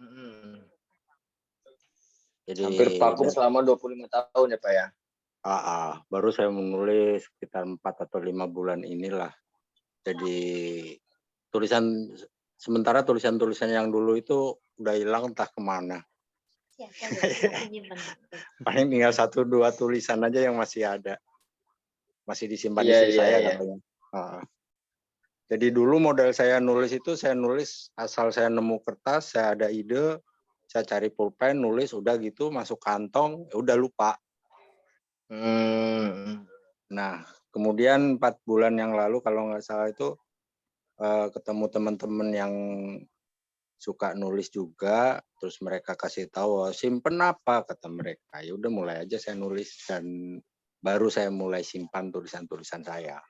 Hmm. Jadi Hampir vakum selama 25 tahun ya Pak ya? baru saya menulis sekitar 4 atau 5 bulan inilah. Jadi tulisan-tulisan yang dulu itu udah hilang entah kemana. Paling tinggal 1-2 tulisan aja yang masih ada. Masih disimpan di istri saya katanya. Jadi dulu model saya nulis itu, saya nulis asal saya nemu kertas, saya ada ide, saya cari pulpen, nulis, udah gitu masuk kantong, udah lupa. Nah, kemudian 4 bulan yang lalu kalau nggak salah itu ketemu teman-teman yang suka nulis juga, terus mereka kasih tahu, simpen apa kata mereka. Ya udah mulai aja saya nulis dan baru saya mulai simpan tulisan-tulisan saya.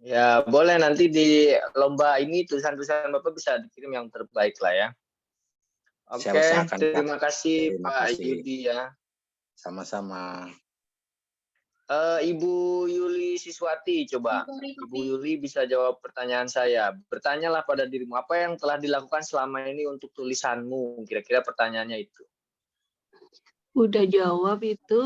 Ya boleh nanti di lomba ini tulisan-tulisan Bapak bisa dikirim yang terbaik lah ya. Oke, terima kasih Pak Yudi ya. Sama-sama. Ibu Yuli Siswati, coba. Ibu Yuli bisa jawab pertanyaan saya. Bertanyalah pada dirimu, apa yang telah dilakukan selama ini untuk tulisanmu? Kira-kira pertanyaannya itu. Udah jawab itu.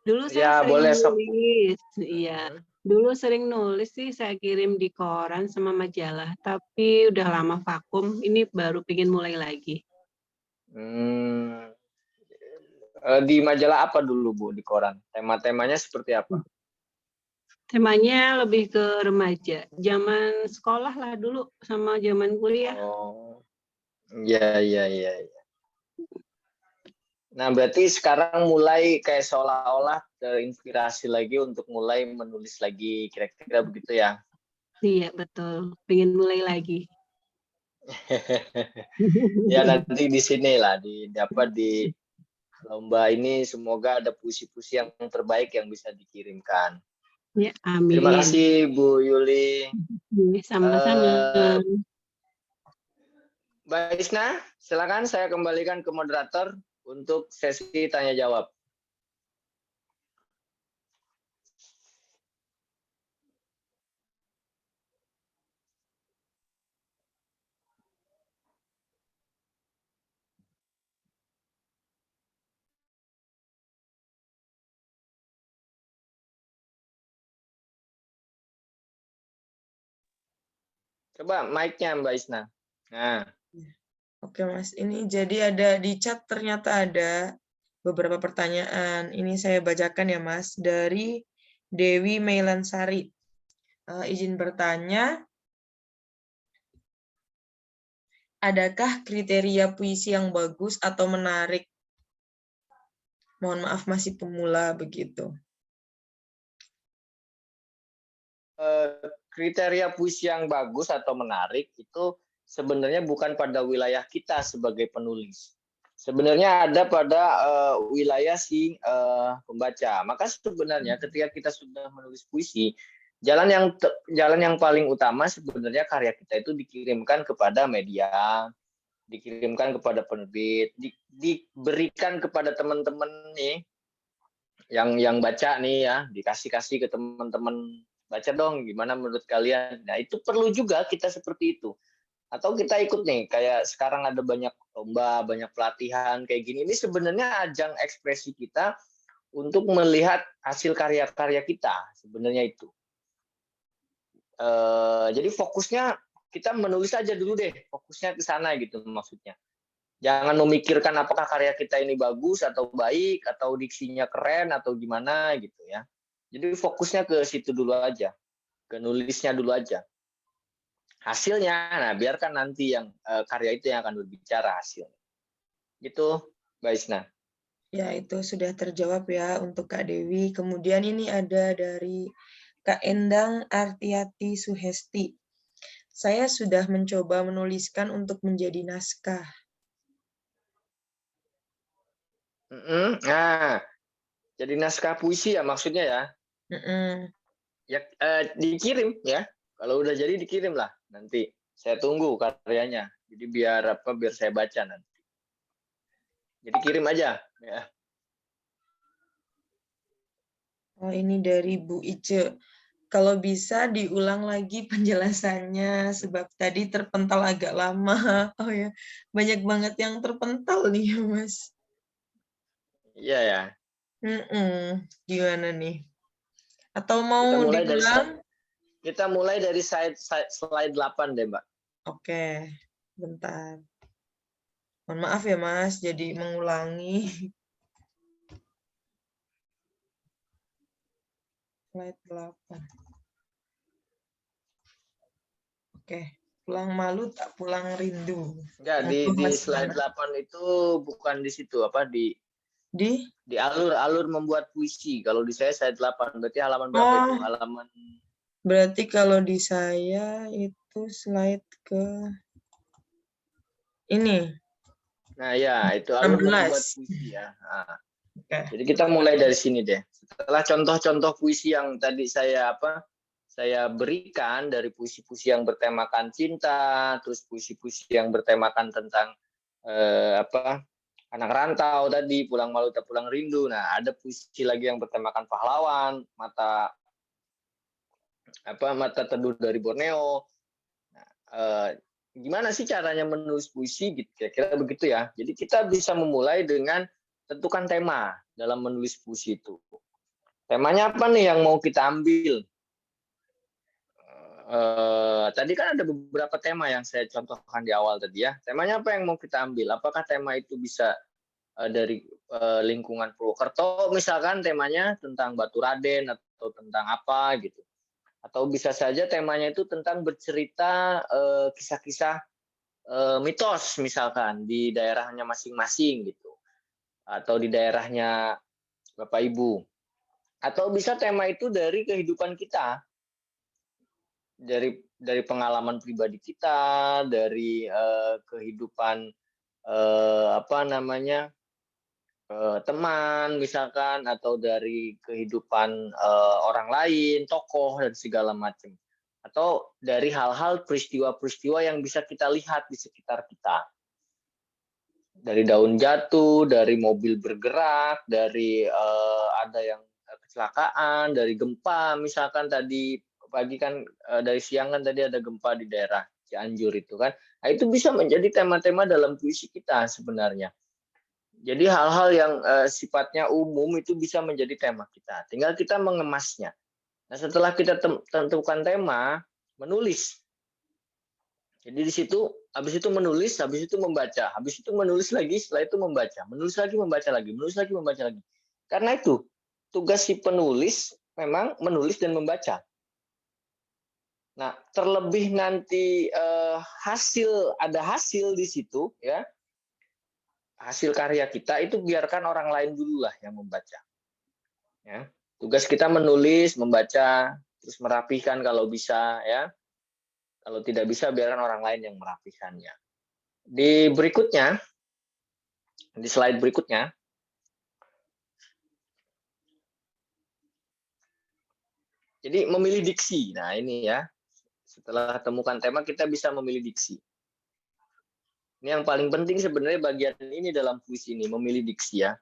Dulu saya Ya, sering boleh, nulis. Iya. Dulu sering nulis sih, saya kirim di koran sama majalah. Tapi udah lama vakum, ini baru pengen mulai lagi. Di majalah apa dulu Bu, di koran? Tema-temanya seperti apa? Temanya lebih ke remaja. Zaman sekolah lah dulu, sama zaman kuliah. Oh, iya. Nah, berarti sekarang mulai kayak seolah-olah terinspirasi lagi untuk mulai menulis lagi, kira-kira begitu ya? Iya, betul. Pengen mulai lagi. Ya, nanti di sini lah, di lomba ini semoga ada puisi-puisi yang terbaik yang bisa dikirimkan. Ya, amin. Terima kasih Bu Yuli. Sama-sama. Mbak Isna, silakan saya kembalikan ke moderator untuk sesi tanya jawab. Coba mic-nya Mbak Isna. Nah. Oke Mas, ini jadi ada di chat ternyata ada beberapa pertanyaan. Ini saya bacakan ya Mas, dari Dewi Meilansari. Izin bertanya, adakah kriteria puisi yang bagus atau menarik? Mohon maaf masih pemula begitu. Kriteria puisi yang bagus atau menarik itu sebenarnya bukan pada wilayah kita sebagai penulis. Sebenarnya ada pada wilayah si pembaca. Maka sebenarnya ketika kita sudah menulis puisi, jalan yang paling utama sebenarnya karya kita itu dikirimkan kepada media, dikirimkan kepada penerbit, diberikan kepada teman-teman nih yang baca nih ya, dikasih ke teman-teman, baca dong gimana menurut kalian. Nah, itu perlu juga kita seperti itu. Atau kita ikut nih, kayak sekarang ada banyak lomba, banyak pelatihan kayak gini. Ini sebenarnya ajang ekspresi kita untuk melihat hasil karya-karya kita, sebenarnya itu. Jadi fokusnya kita menulis aja dulu deh, fokusnya ke sana gitu maksudnya. Jangan memikirkan apakah karya kita ini bagus atau baik, atau diksinya keren, atau gimana gitu ya. Jadi fokusnya ke situ dulu aja, ke nulisnya dulu aja. Hasilnya, nah biarkan nanti yang karya itu yang akan berbicara hasilnya. Gitu, Mbak Isna. Ya, itu sudah terjawab ya untuk Kak Dewi. Kemudian ini ada dari Kak Endang Artiati Suhesti. Saya sudah mencoba menuliskan untuk menjadi naskah. Nah, jadi naskah puisi ya maksudnya ya. Ya dikirim ya. Kalau udah jadi dikirim lah nanti. Saya tunggu karyanya. Jadi biar saya baca nanti. Jadi kirim aja ya. Oh, ini dari Bu Ice. kalau bisa diulang lagi penjelasannya, sebab tadi terpental agak lama. Oh ya, banyak banget yang terpental nih ya, Mas. Iya ya. Gimana nih? Atau Kita mau mulai dari diulang? kita mulai dari slide 8 deh, Mbak. Oke, bentar. Mohon maaf ya, Mas, jadi mengulangi. Slide 8. Oke, pulang malu tak pulang rindu. Enggak, Monggo, di Mas slide Bima. 8 itu bukan di situ, apa di Di? alur membuat puisi. Kalau di saya slide 8, berarti halaman berapa itu? Oh, Halaman berarti kalau di saya itu slide ke ini, Nah, ya, itu alur membuat 16. puisi ya. Nah, Oke. jadi kita mulai dari sini deh. Setelah contoh-contoh puisi yang tadi saya berikan dari puisi-puisi yang bertemakan cinta, terus puisi-puisi yang bertemakan tentang anak rantau tadi, pulang malu tak pulang rindu. Nah, ada puisi lagi yang bertemakan pahlawan, mata teduh dari Borneo. Nah, gimana sih caranya menulis puisi? Gitu, kira-kira begitu ya. Jadi kita bisa memulai dengan tentukan tema dalam menulis puisi itu. Temanya apa nih yang mau kita ambil? Tadi kan ada beberapa tema yang saya contohkan di awal tadi ya. Temanya apa yang mau kita ambil? Apakah tema itu bisa dari lingkungan Purwokerto, misalkan temanya tentang Batu Raden atau tentang apa gitu. Atau bisa saja temanya itu tentang bercerita kisah-kisah mitos misalkan di daerahnya masing-masing gitu. Atau di daerahnya Bapak Ibu. Atau bisa tema itu dari kehidupan kita. Dari pengalaman pribadi kita, dari kehidupan teman misalkan, atau dari kehidupan orang lain, tokoh dan segala macam, atau dari hal-hal peristiwa-peristiwa yang bisa kita lihat di sekitar kita, dari daun jatuh, dari mobil bergerak, dari ada yang kecelakaan, dari gempa misalkan tadi pagi kan, dari siang kan tadi ada gempa di daerah Cianjur itu kan. Nah, itu bisa menjadi tema-tema dalam puisi kita sebenarnya. Jadi hal-hal yang sifatnya umum itu bisa menjadi tema kita. Tinggal kita mengemasnya. Nah, setelah kita tentukan tema, menulis. Jadi di situ, habis itu menulis, habis itu membaca, habis itu menulis lagi, setelah itu membaca, menulis lagi, membaca lagi, menulis lagi, membaca lagi. Karena itu, tugas si penulis memang menulis dan membaca. Nah, terlebih nanti ada hasil di situ, ya, hasil karya kita itu biarkan orang lain dulu lah yang membaca. Ya. Tugas kita menulis, membaca, terus merapihkan kalau bisa, ya. Kalau tidak bisa, biarkan orang lain yang merapikannya. Di slide berikutnya, jadi memilih diksi. Nah, ini ya, setelah temukan tema, kita bisa memilih diksi. Ini yang paling penting sebenarnya bagian ini dalam puisi ini, memilih diksi ya.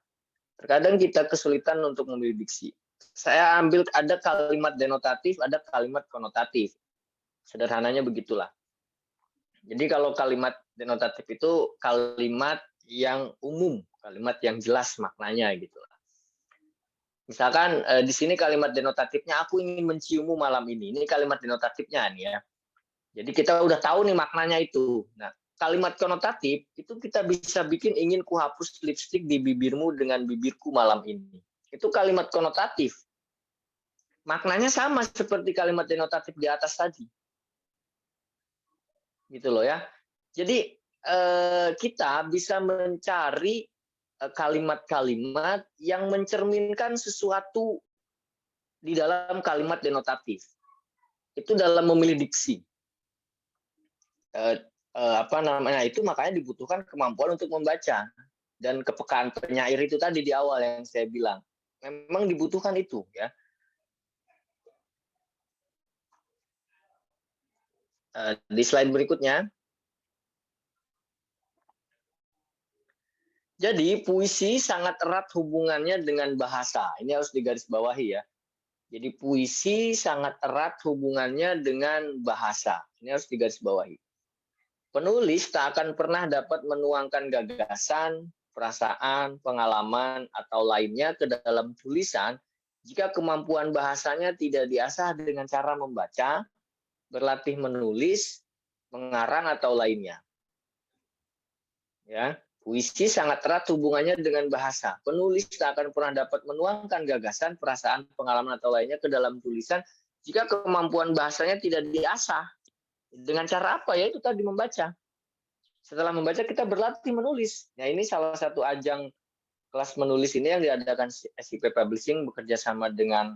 Terkadang kita kesulitan untuk memilih diksi. Saya ambil ada kalimat denotatif, ada kalimat konotatif. Sederhananya begitulah. Jadi kalau kalimat denotatif itu kalimat yang umum, kalimat yang jelas maknanya gitu. Misalkan di sini kalimat denotatifnya, aku ingin menciummu malam ini. Ini kalimat denotatifnya nih ya. Jadi kita udah tahu nih maknanya itu. Nah, kalimat konotatif itu kita bisa bikin ingin kuhapus lipstik di bibirmu dengan bibirku malam ini. Itu kalimat konotatif. Maknanya sama seperti kalimat denotatif di atas tadi. Gitu loh ya. Jadi kita bisa mencari kalimat-kalimat yang mencerminkan sesuatu di dalam kalimat denotatif. Itu dalam memilih diksi. Itu makanya dibutuhkan kemampuan untuk membaca dan kepekaan penyair itu tadi di awal yang saya bilang. Memang dibutuhkan itu ya. Di slide berikutnya. Jadi puisi sangat erat hubungannya dengan bahasa. Ini harus digarisbawahi ya. Jadi puisi sangat erat hubungannya dengan bahasa. Ini harus digarisbawahi. Penulis tak akan pernah dapat menuangkan gagasan, perasaan, pengalaman, atau lainnya ke dalam tulisan jika kemampuan bahasanya tidak diasah dengan cara membaca, berlatih menulis, mengarang, atau lainnya. Ya, puisi sangat erat hubungannya dengan bahasa. Penulis tak akan pernah dapat menuangkan gagasan, perasaan, pengalaman, atau lainnya ke dalam tulisan jika kemampuan bahasanya tidak diasah. Dengan cara apa? Ya itu tadi, membaca. Setelah membaca kita berlatih menulis. Nah, ini salah satu ajang kelas menulis ini yang diadakan SIP Publishing bekerja sama dengan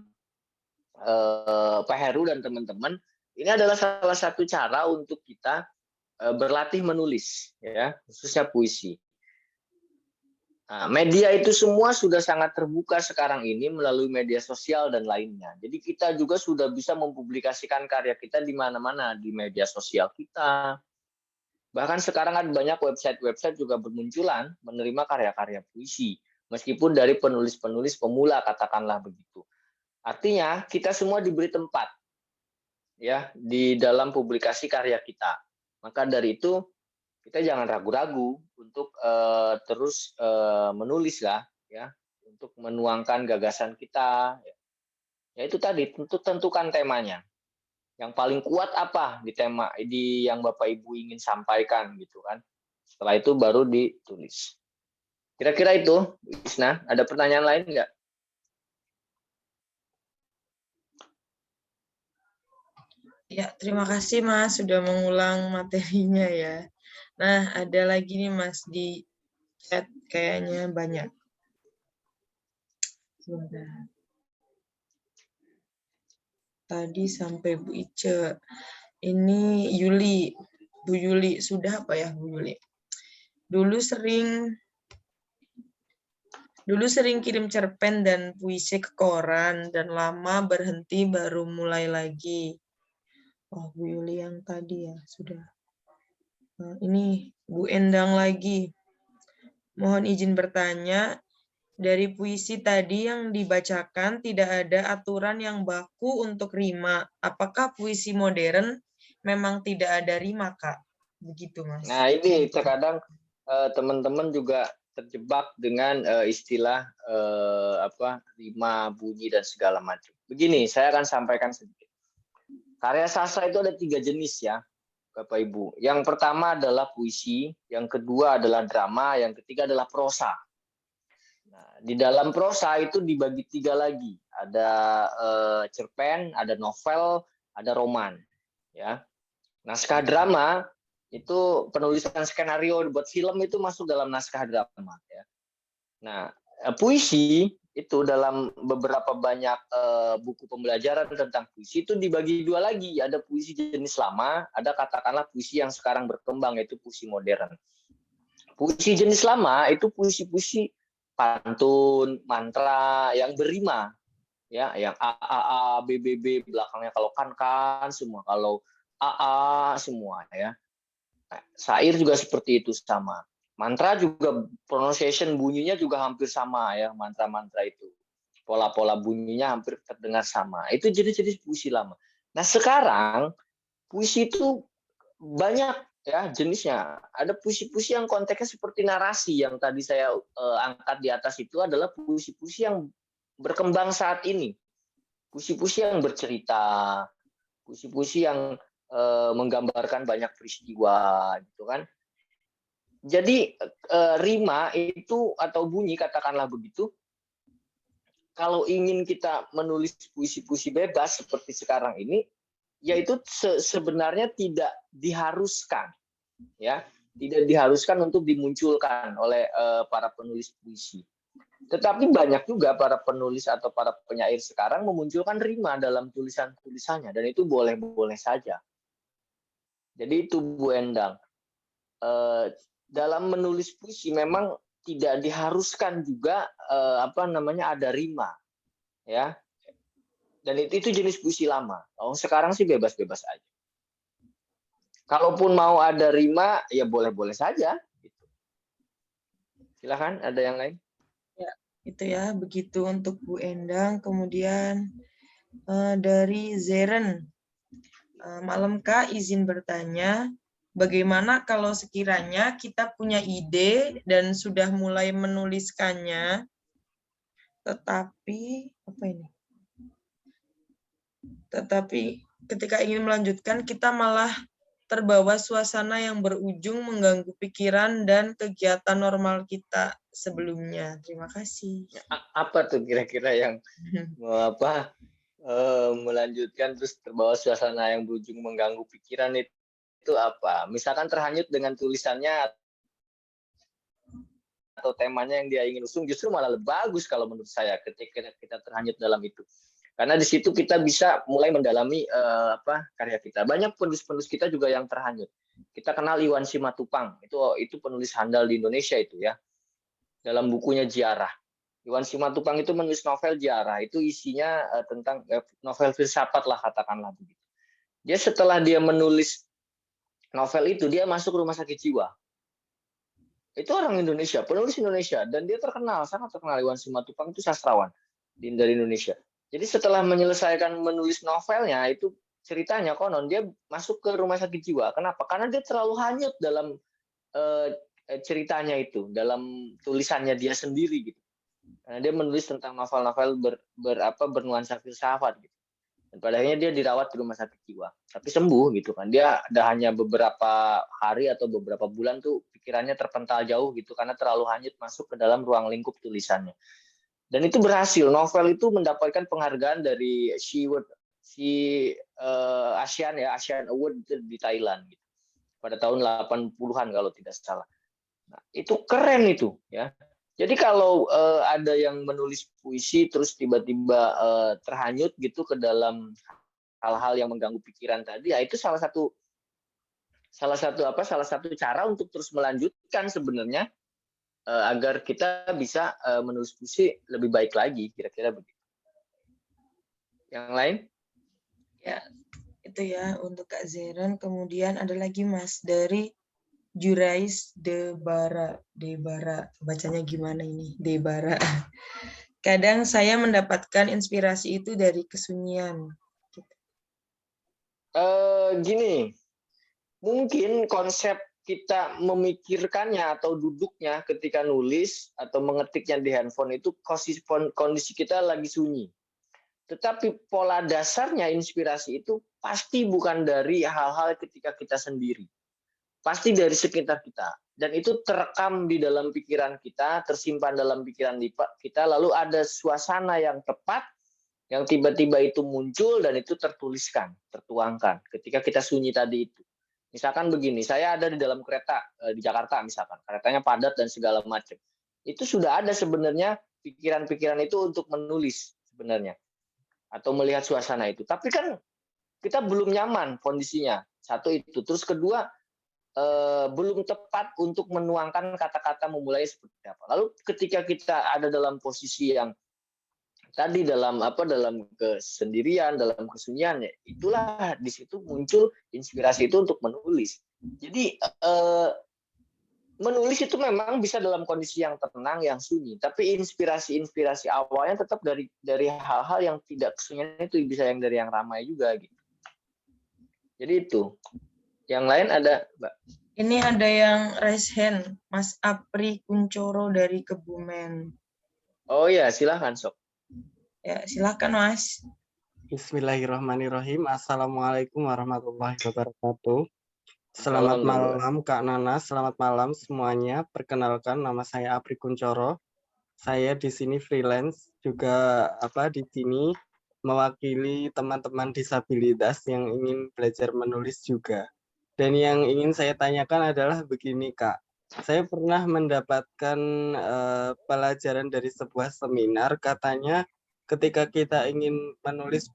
Pak Heru dan teman-teman. Ini adalah salah satu cara untuk kita berlatih menulis, ya, khususnya puisi. Nah, media itu semua sudah sangat terbuka sekarang ini melalui media sosial dan lainnya. Jadi kita juga sudah bisa mempublikasikan karya kita di mana-mana, di media sosial kita. Bahkan sekarang ada banyak website-website juga bermunculan menerima karya-karya puisi, meskipun dari penulis-penulis pemula, katakanlah begitu. Artinya kita semua diberi tempat, ya, di dalam publikasi karya kita. Maka dari itu kita jangan ragu-ragu untuk terus menulis lah, ya, untuk menuangkan gagasan kita. Ya itu tadi, tentukan temanya. Yang paling kuat apa di tema yang Bapak Ibu ingin sampaikan gitu kan. Setelah itu baru ditulis. Kira-kira itu, Isna, ada pertanyaan lain nggak? Ya, terima kasih Mas sudah mengulang materinya ya. Nah, ada lagi nih Mas di chat kayaknya banyak. Sebentar. Tadi sampai Bu Ice. Ini Yuli. Bu Yuli, sudah apa ya Bu Yuli? Dulu sering kirim cerpen dan puisi ke koran dan lama berhenti baru mulai lagi. Oh, Bu Yuli yang tadi ya, sudah. Nah, ini Bu Endang lagi. Mohon izin bertanya, dari puisi tadi yang dibacakan tidak ada aturan yang baku untuk rima. Apakah puisi modern memang tidak ada rima, Kak? Begitu, Mas. Nah, ini terkadang teman-teman juga terjebak dengan istilah rima, bunyi, dan segala macam. Begini, saya akan sampaikan sedikit. Karya sastra itu ada 3 jenis ya, Bapak Ibu. Yang pertama adalah puisi, yang kedua adalah drama, yang ketiga adalah prosa. Nah, di dalam prosa itu dibagi 3 lagi. Ada cerpen, ada novel, ada roman. Ya. Naskah drama itu penulisan skenario buat film itu masuk dalam naskah drama. Ya. Nah, puisi itu dalam beberapa banyak buku pembelajaran tentang puisi itu dibagi 2 lagi. Ada puisi jenis lama, ada katakanlah puisi yang sekarang berkembang, yaitu puisi modern. Puisi jenis lama itu puisi-puisi pantun, mantra yang berima, ya, yang a b b b belakangnya kalau kan semua, kalau a semua, ya. Syair juga seperti itu sama. Mantra juga pronunciation bunyinya juga hampir sama ya, mantra-mantra itu. Pola-pola bunyinya hampir terdengar sama. Itu jenis-jenis puisi lama. Nah, sekarang puisi itu banyak ya jenisnya. Ada puisi-puisi yang konteksnya seperti narasi yang tadi saya angkat di atas itu adalah puisi-puisi yang berkembang saat ini. Puisi-puisi yang bercerita, puisi-puisi yang menggambarkan banyak peristiwa gitu kan. Jadi rima itu atau bunyi, katakanlah begitu, kalau ingin kita menulis puisi-puisi bebas seperti sekarang ini, yaitu sebenarnya tidak diharuskan, ya, tidak diharuskan untuk dimunculkan oleh para penulis puisi. Tetapi banyak juga para penulis atau para penyair sekarang memunculkan rima dalam tulisan-tulisannya, dan itu boleh-boleh saja. Jadi itu Bu Endang. Dalam menulis puisi memang tidak diharuskan juga ada rima, ya. Dan itu jenis puisi lama. Kalau sekarang sih bebas-bebas aja. Kalaupun mau ada rima, ya boleh-boleh saja. Gitu. Silakan, ada yang lain? Ya, itu ya, begitu untuk Bu Endang. Kemudian Dari Zeren. Malam Kak, izin bertanya, bagaimana kalau sekiranya kita punya ide dan sudah mulai menuliskannya, tetapi apa ini? Tetapi ketika ingin melanjutkan, kita malah terbawa suasana yang berujung mengganggu pikiran dan kegiatan normal kita sebelumnya. Terima kasih. Apa tuh kira-kira yang melanjutkan terus terbawa suasana yang berujung mengganggu pikiran itu apa? Misalkan terhanyut dengan tulisannya atau temanya yang dia ingin usung, justru malah lebih bagus kalau menurut saya ketika kita terhanyut dalam itu. Karena di situ kita bisa mulai mendalami karya kita. Banyak penulis-penulis kita juga yang terhanyut. Kita kenal Iwan Simatupang, itu penulis handal di Indonesia itu ya. Dalam bukunya Ziarah. Iwan Simatupang itu menulis novel Ziarah, itu isinya tentang novel filsafat lah katakanlah begitu. Dia setelah dia menulis novel itu, dia masuk rumah sakit jiwa. Itu orang Indonesia, penulis Indonesia, dan dia terkenal, sangat terkenal. Iwan Simatupang itu sastrawan dari Indonesia. Jadi setelah menyelesaikan menulis novelnya, itu ceritanya konon dia masuk ke rumah sakit jiwa. Kenapa? Karena dia terlalu hanyut dalam ceritanya itu, dalam tulisannya dia sendiri gitu. Karena dia menulis tentang novel-novel bernuansa filsafat gitu. Dan pada akhirnya dia dirawat di rumah sakit jiwa, tapi sembuh gitu kan. Dia ada hanya beberapa hari atau beberapa bulan tuh pikirannya terpental jauh gitu karena terlalu hanyut masuk ke dalam ruang lingkup tulisannya. Dan itu berhasil. Novel itu mendapatkan penghargaan dari Asian Award di Thailand gitu. Pada tahun 80-an kalau tidak salah. Nah, itu keren itu ya. Jadi kalau ada yang menulis puisi terus tiba-tiba terhanyut gitu ke dalam hal-hal yang mengganggu pikiran tadi, ya itu salah satu cara untuk terus melanjutkan sebenarnya agar kita bisa menulis puisi lebih baik lagi, kira-kira begitu. Yang lain? Ya, itu ya untuk Kak Zeren. Kemudian ada lagi Mas dari Jurais Debara. Bacanya gimana ini? Debara. Kadang saya mendapatkan inspirasi itu dari kesunyian. Gini, mungkin konsep kita memikirkannya atau duduknya ketika nulis atau mengetiknya di handphone itu kondisi kita lagi sunyi. Tetapi pola dasarnya inspirasi itu pasti bukan dari hal-hal ketika kita sendiri. Pasti dari sekitar kita. Dan itu terekam di dalam pikiran kita, tersimpan dalam pikiran kita, lalu ada suasana yang tepat, yang tiba-tiba itu muncul dan itu tertuliskan, tertuangkan ketika kita sunyi tadi itu. Misalkan begini, saya ada di dalam kereta di Jakarta misalkan, keretanya padat dan segala macam. Itu sudah ada sebenarnya pikiran-pikiran itu untuk menulis sebenarnya atau melihat suasana itu. Tapi kan kita belum nyaman kondisinya. Satu itu. Terus kedua, belum tepat untuk menuangkan kata-kata memulai seperti apa. Lalu ketika kita ada dalam posisi yang tadi dalam kesendirian, dalam kesunyian, itulah di situ muncul inspirasi itu untuk menulis. Jadi menulis itu memang bisa dalam kondisi yang tenang, yang sunyi, tapi inspirasi awalnya tetap dari hal-hal yang tidak kesunyian itu, bisa yang dari yang ramai juga gitu. Jadi itu. Yang lain ada, Mbak? Ini ada yang raise hand, Mas Apri Kuncoro dari Kebumen. Oh ya, silahkan Sok. Ya, silahkan Mas. Bismillahirrahmanirrahim. Assalamualaikum warahmatullahi wabarakatuh. Selamat malam Kak Nana, selamat malam semuanya. Perkenalkan, nama saya Apri Kuncoro. Saya di sini freelance, juga di sini mewakili teman-teman disabilitas yang ingin belajar menulis juga. Dan yang ingin saya tanyakan adalah begini Kak, saya pernah mendapatkan pelajaran dari sebuah seminar, katanya ketika kita ingin menulis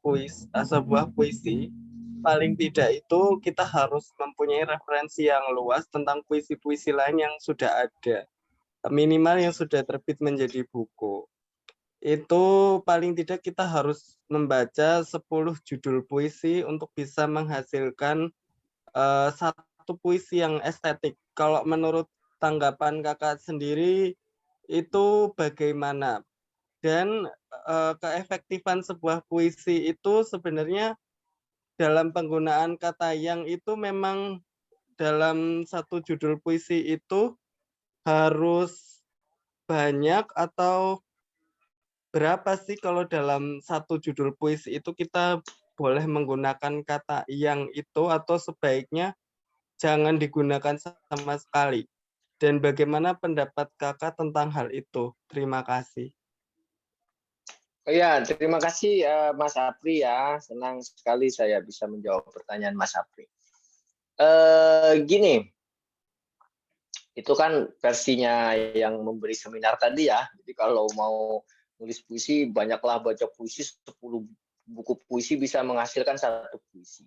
sebuah puisi, paling tidak itu kita harus mempunyai referensi yang luas tentang puisi-puisi lain yang sudah ada, minimal yang sudah terbit menjadi buku. Itu paling tidak kita harus membaca 10 judul puisi untuk bisa menghasilkan satu puisi yang estetik. Kalau menurut tanggapan kakak sendiri itu bagaimana? Dan keefektifan sebuah puisi itu sebenarnya dalam penggunaan kata yang itu memang dalam satu judul puisi itu harus banyak atau berapa sih kalau dalam satu judul puisi itu kita boleh menggunakan kata yang itu atau sebaiknya jangan digunakan sama sekali? Dan bagaimana pendapat Kakak tentang hal itu? Terima kasih. Ya, terima kasih Mas Apri ya. Senang sekali saya bisa menjawab pertanyaan Mas Apri. Gini, itu kan versinya yang memberi seminar tadi ya. Jadi kalau mau nulis puisi, banyaklah baca puisi, 10 buku puisi bisa menghasilkan satu puisi.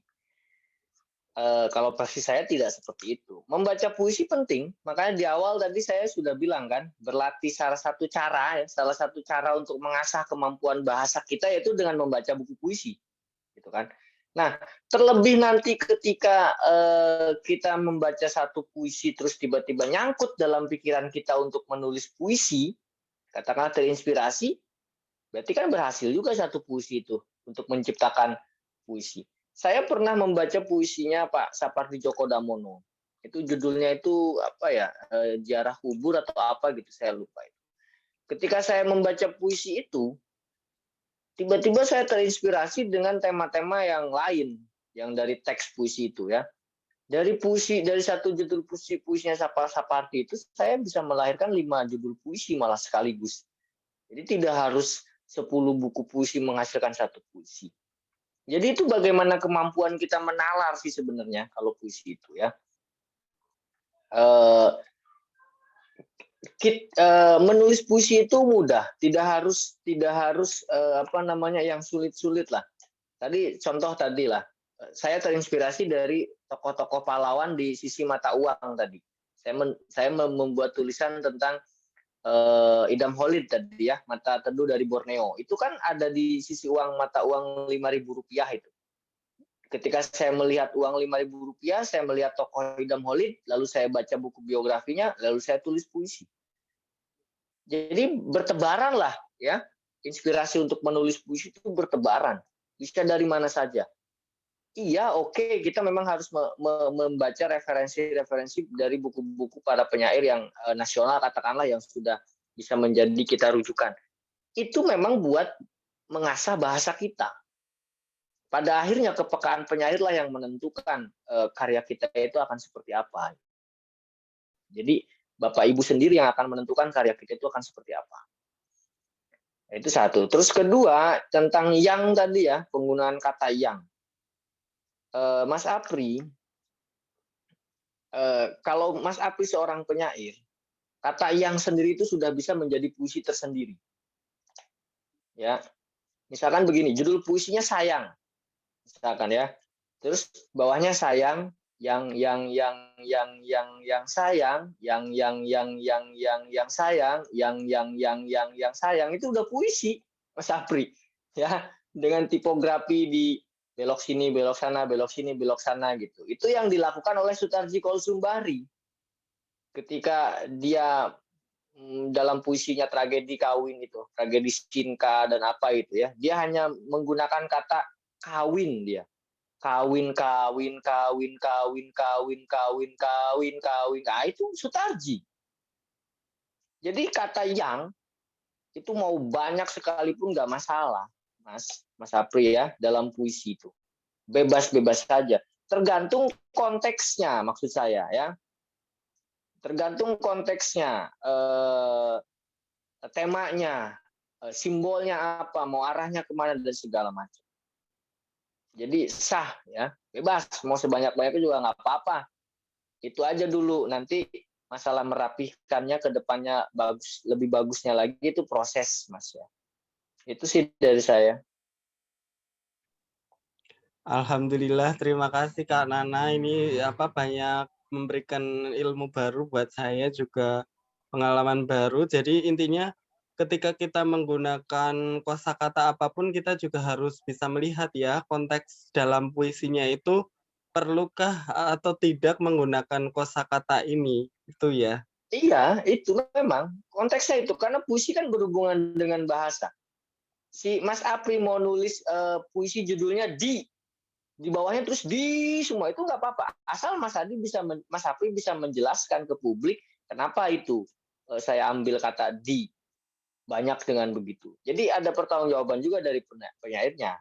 Kalau versi saya tidak seperti itu. Membaca puisi penting, makanya di awal tadi saya sudah bilang kan, berlatih salah satu cara untuk mengasah kemampuan bahasa kita yaitu dengan membaca buku puisi, gitu kan. Nah, terlebih nanti ketika kita membaca satu puisi terus tiba-tiba nyangkut dalam pikiran kita untuk menulis puisi, katakanlah terinspirasi, berarti kan berhasil juga satu puisi itu untuk menciptakan puisi. Saya pernah membaca puisinya Pak Sapardi Djoko Damono. Itu judulnya itu apa ya? Ziarah Kubur atau apa gitu, saya lupa itu. Ketika saya membaca puisi itu, tiba-tiba saya terinspirasi dengan tema-tema yang lain yang dari teks puisi itu ya. Dari satu judul puisinya Sapardi itu saya bisa melahirkan 5 judul puisi malah sekaligus. Jadi tidak harus 10 buku puisi menghasilkan satu puisi. Jadi itu bagaimana kemampuan kita menalar sih sebenarnya kalau puisi itu ya. Menulis puisi itu mudah, tidak harus yang sulit-sulit lah. Tadi contoh tadi lah, saya terinspirasi dari tokoh-tokoh pahlawan di Sisi Mata Uang tadi. Saya membuat tulisan tentang Idam Holid tadi ya, Mata Teduh dari Borneo. Itu kan ada di sisi uang mata uang Rp5.000 itu. Ketika saya melihat uang Rp5.000, saya melihat tokoh Idam Holid, lalu saya baca buku biografinya, lalu saya tulis puisi. Jadi bertebaran lah ya, inspirasi untuk menulis puisi itu bertebaran. Bisa dari mana saja. Iya, oke, kita memang harus membaca referensi-referensi dari buku-buku para penyair yang nasional, katakanlah, yang sudah bisa menjadi kita rujukan. Itu memang buat mengasah bahasa kita. Pada akhirnya kepekaan penyairlah yang menentukan karya kita itu akan seperti apa. Jadi Bapak Ibu sendiri yang akan menentukan karya kita itu akan seperti apa. Itu satu. Terus kedua, tentang yang tadi ya, penggunaan kata yang. Mas Apri, kalau Mas Apri seorang penyair, kata yang sendiri itu sudah bisa menjadi puisi tersendiri. Ya, misalkan begini, judul puisinya sayang, misalkan ya. Terus bawahnya sayang, yang sayang, yang sayang, yang sayang, itu udah puisi, Mas Apri. Ya, dengan tipografi di belok sini, belok sana, belok sini, belok sana gitu. Itu yang dilakukan oleh Sutarji Koulsumbari. Ketika dia dalam puisinya Tragedi Kawin itu, Tragedi Cinta dan apa itu ya, dia hanya menggunakan kata kawin dia. Kawin, kawin, kawin, kawin, kawin, kawin, kawin, kawin. Nah, itu Sutarji. Jadi kata yang itu mau banyak sekalipun nggak masalah. Mas Apri ya, dalam puisi itu bebas-bebas saja, tergantung konteksnya, maksud saya ya, tergantung konteksnya, temanya, simbolnya apa, mau arahnya kemana dan segala macam. Jadi sah ya, bebas, mau sebanyak-banyaknya juga nggak apa-apa. Itu aja dulu, nanti masalah merapihkannya ke depannya lebih bagusnya lagi itu proses, Mas ya. Itu sih dari saya. Alhamdulillah, terima kasih Kak Nana. Ini banyak memberikan ilmu baru buat saya, juga pengalaman baru. Jadi intinya ketika kita menggunakan kosakata apapun, kita juga harus bisa melihat ya konteks dalam puisinya itu perlukah atau tidak menggunakan kosakata ini, itu ya. Iya, itu memang konteksnya itu, karena puisi kan berhubungan dengan bahasa. si Mas Apri mau nulis puisi judulnya di bawahnya terus di semua itu nggak apa-apa, asal Mas Apri bisa menjelaskan ke publik kenapa itu saya ambil kata di banyak dengan begitu. Jadi ada pertanggungjawaban juga dari penyairnya,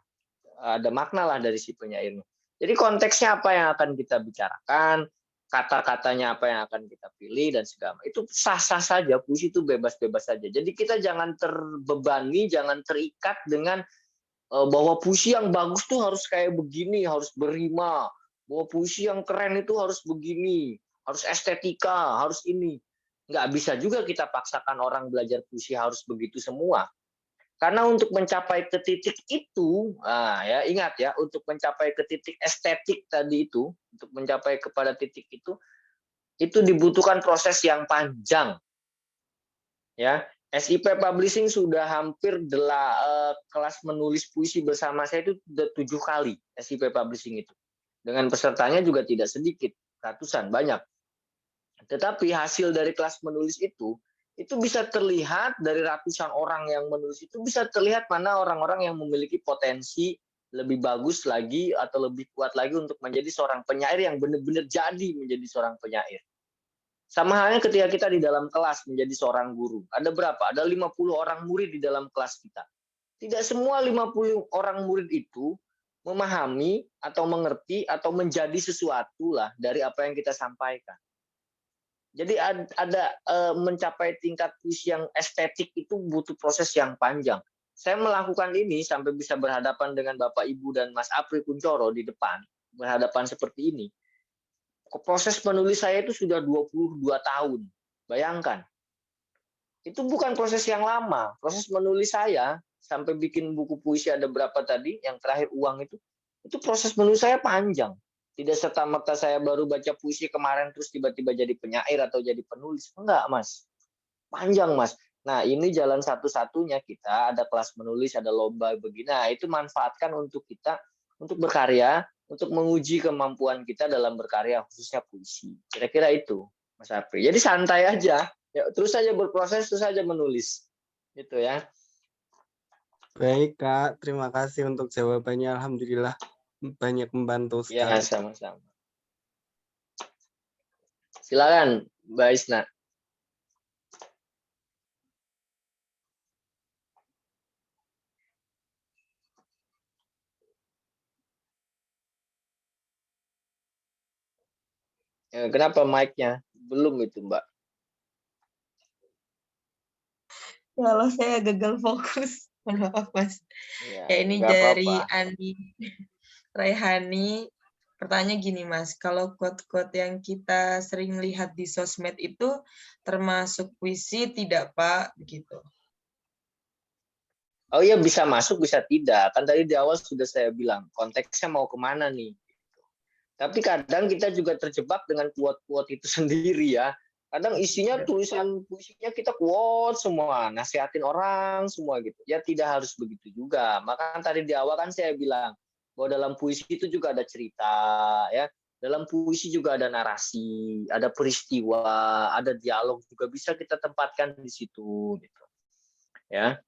ada makna lah dari si penyairnya. Jadi konteksnya apa yang akan kita bicarakan, kata-katanya apa yang akan kita pilih dan segala itu sah-sah saja, puisi itu bebas-bebas saja. Jadi kita jangan terbebani, jangan terikat dengan bahwa puisi yang bagus tuh harus kayak begini, harus berrima, bahwa puisi yang keren itu harus begini, harus estetika, harus ini. Nggak bisa juga kita paksakan orang belajar puisi harus begitu semua. Karena untuk mencapai ke titik itu, ya ingat ya, untuk mencapai ke titik estetik tadi itu, untuk mencapai kepada titik itu dibutuhkan proses yang panjang. Ya, SIP Publishing sudah hampir kelas menulis puisi bersama saya itu sudah 7 kali SIP Publishing itu. Dengan pesertanya juga tidak sedikit, ratusan, banyak. Tetapi hasil dari kelas menulis itu bisa terlihat dari ratusan orang yang menulis itu bisa terlihat mana orang-orang yang memiliki potensi lebih bagus lagi atau lebih kuat lagi untuk menjadi seorang penyair yang benar-benar jadi menjadi seorang penyair. Sama halnya ketika kita di dalam kelas menjadi seorang guru. Ada berapa? Ada 50 orang murid di dalam kelas kita. Tidak semua 50 orang murid itu memahami atau mengerti atau menjadi sesuatu lah dari apa yang kita sampaikan. Jadi ada mencapai tingkat puisi yang estetik itu butuh proses yang panjang. Saya melakukan ini sampai bisa berhadapan dengan Bapak Ibu dan Mas Apri Kuncoro di depan, berhadapan seperti ini. Proses penulis saya itu sudah 22 tahun. Bayangkan. Itu bukan proses yang lama. Proses menulis saya sampai bikin buku puisi ada berapa tadi, yang terakhir uang itu proses menulis saya panjang. Tidak serta-merta saya baru baca puisi kemarin terus tiba-tiba jadi penyair atau jadi penulis. Enggak, Mas. Panjang, Mas. Nah, ini jalan satu-satunya kita, ada kelas menulis, ada lomba begini. Nah, itu manfaatkan untuk kita, untuk berkarya, untuk menguji kemampuan kita dalam berkarya, khususnya puisi. Kira-kira itu, Mas Apri. Jadi santai aja. Ya, terus saja berproses, terus saja menulis. Gitu ya. Baik, Kak. Terima kasih untuk jawabannya. Alhamdulillah. Banyak membantu sekali. Ya, sama-sama. Silakan, Mbak Isna. Kenapa mic-nya? Belum itu, Mbak. Kalau saya gagal fokus. Maaf, Mas. Ya, ini nggak dari apa-apa. Andi Raihani. Pertanyaan gini, Mas. Kalau quote-quote yang kita sering lihat di sosmed itu termasuk puisi tidak, Pak? Begitu. Oh iya, bisa masuk, bisa tidak. Kan tadi di awal sudah saya bilang, konteksnya mau kemana nih. Tapi kadang kita juga terjebak dengan quote-quote itu sendiri ya. Kadang isinya tulisan puisinya kita quote semua, nasihatin orang semua gitu. Ya tidak harus begitu juga. Maka tadi di awal kan saya bilang bahwa dalam puisi itu juga ada cerita ya. Dalam puisi juga ada narasi, ada peristiwa, ada dialog juga bisa kita tempatkan di situ gitu. Ya.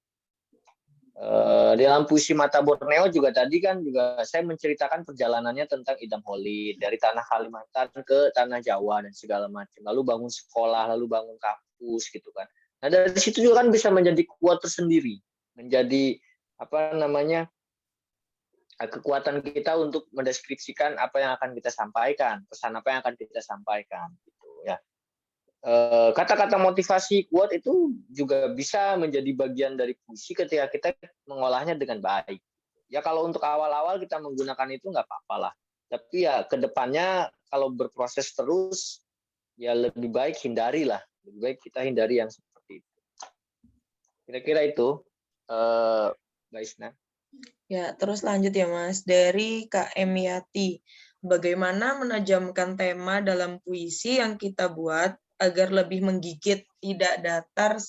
Di dalam puisi Mata Borneo juga tadi kan juga saya menceritakan perjalanannya tentang Idam Holid dari tanah Kalimantan ke tanah Jawa dan segala macam. Lalu bangun sekolah, lalu bangun kampus gitu kan. Nah dari situ juga kan bisa menjadi quote tersendiri, menjadi apa namanya kekuatan kita untuk mendeskripsikan apa yang akan kita sampaikan, pesan apa yang akan kita sampaikan gitu ya. Kata-kata motivasi quote itu juga bisa menjadi bagian dari puisi ketika kita mengolahnya dengan baik. Ya kalau untuk awal-awal kita menggunakan itu nggak apa-apa lah. Tapi ya kedepannya kalau berproses terus ya lebih baik hindari lah. Lebih baik kita hindari yang seperti itu. Kira-kira itu, Mbak Isna. Ya, terus lanjut ya, Mas. Dari Kak Emiati. Bagaimana menajamkan tema dalam puisi yang kita buat agar lebih menggigit, tidak datar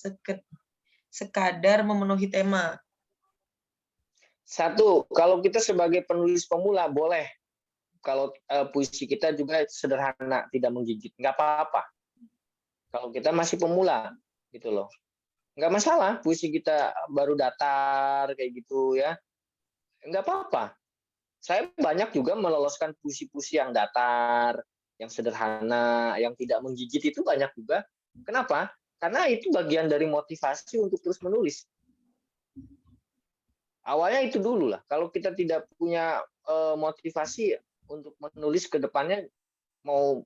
sekadar memenuhi tema? Satu, kalau kita sebagai penulis pemula boleh kalau puisi kita juga sederhana, tidak menggigit, nggak apa-apa. Kalau kita masih pemula, gitu loh. Nggak masalah, puisi kita baru datar kayak gitu ya, nggak apa-apa. Saya banyak juga meloloskan puisi-puisi yang datar, yang sederhana, yang tidak menggigit itu banyak juga. Kenapa? Karena itu bagian dari motivasi untuk terus menulis. Awalnya itu dulu lah. Kalau kita tidak punya motivasi untuk menulis ke depannya, mau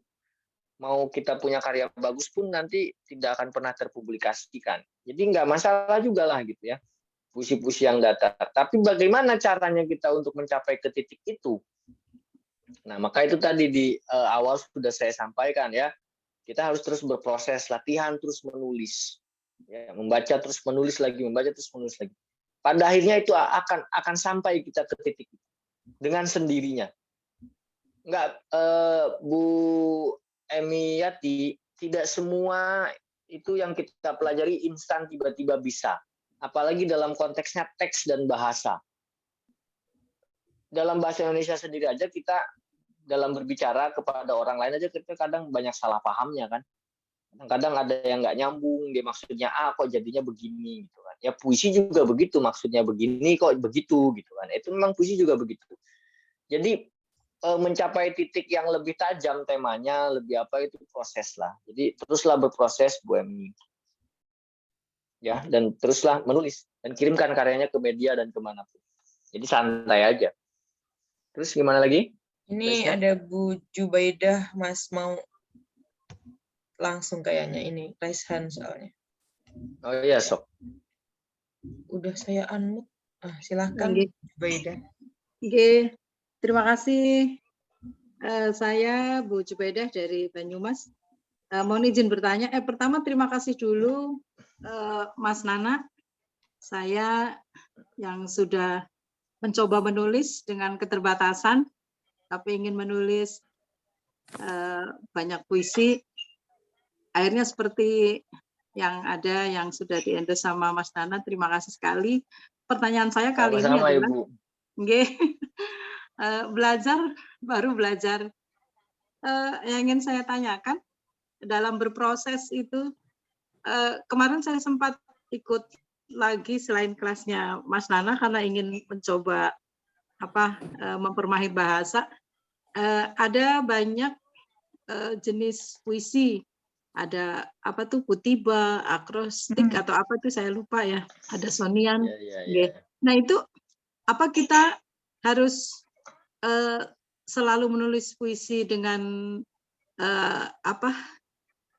kita punya karya bagus pun nanti tidak akan pernah terpublikasikan. Jadi nggak masalah juga lah gitu ya, puisi-puisi yang datar. Tapi bagaimana caranya kita untuk mencapai ke titik itu? Nah, maka itu tadi di awal sudah saya sampaikan ya, kita harus terus berproses, latihan terus menulis. Ya, membaca terus menulis lagi, membaca terus menulis lagi. Pada akhirnya itu akan sampai kita ke titik itu dengan sendirinya. Enggak, Bu Emiati, tidak semua itu yang kita pelajari instan tiba-tiba bisa. Apalagi dalam konteksnya teks dan bahasa. Dalam bahasa Indonesia sendiri aja kita dalam berbicara kepada orang lain aja kita kadang banyak salah pahamnya kan. Kadang-kadang ada yang nggak nyambung, dia maksudnya A kok jadinya begini gitu kan. Ya puisi juga begitu, maksudnya begini kok begitu gitu kan. Itu memang puisi juga begitu. Jadi mencapai titik yang lebih tajam temanya, lebih apa itu proses lah. Jadi teruslah berproses Bu Emi. Ya, dan teruslah menulis dan kirimkan karyanya ke media dan kemanapun. Jadi santai aja. Terus gimana lagi? Ini ada Bu Jubaidah, Mas mau langsung kayaknya ini raise hand soalnya. Oh iya sok. Udah saya unmute. Silakan Bu Jubaidah. Oke, terima kasih. Saya Bu Jubaidah dari Banyumas. Mohon izin bertanya. Pertama terima kasih dulu Mas Nana. Saya yang sudah mencoba menulis dengan keterbatasan, tapi ingin menulis banyak puisi. Akhirnya seperti yang ada yang sudah di-endorse sama Mas Nana. Terima kasih sekali. Pertanyaan saya kali ini adalah, Ibu. baru belajar. Yang ingin saya tanyakan dalam berproses itu, kemarin saya sempat ikut lagi selain kelasnya Mas Nana karena ingin mencoba mempermahir bahasa. Ada banyak jenis puisi. Ada Putiba, akrostik atau apa tuh saya lupa ya. Ada sonian. Nah itu apa kita harus selalu menulis puisi dengan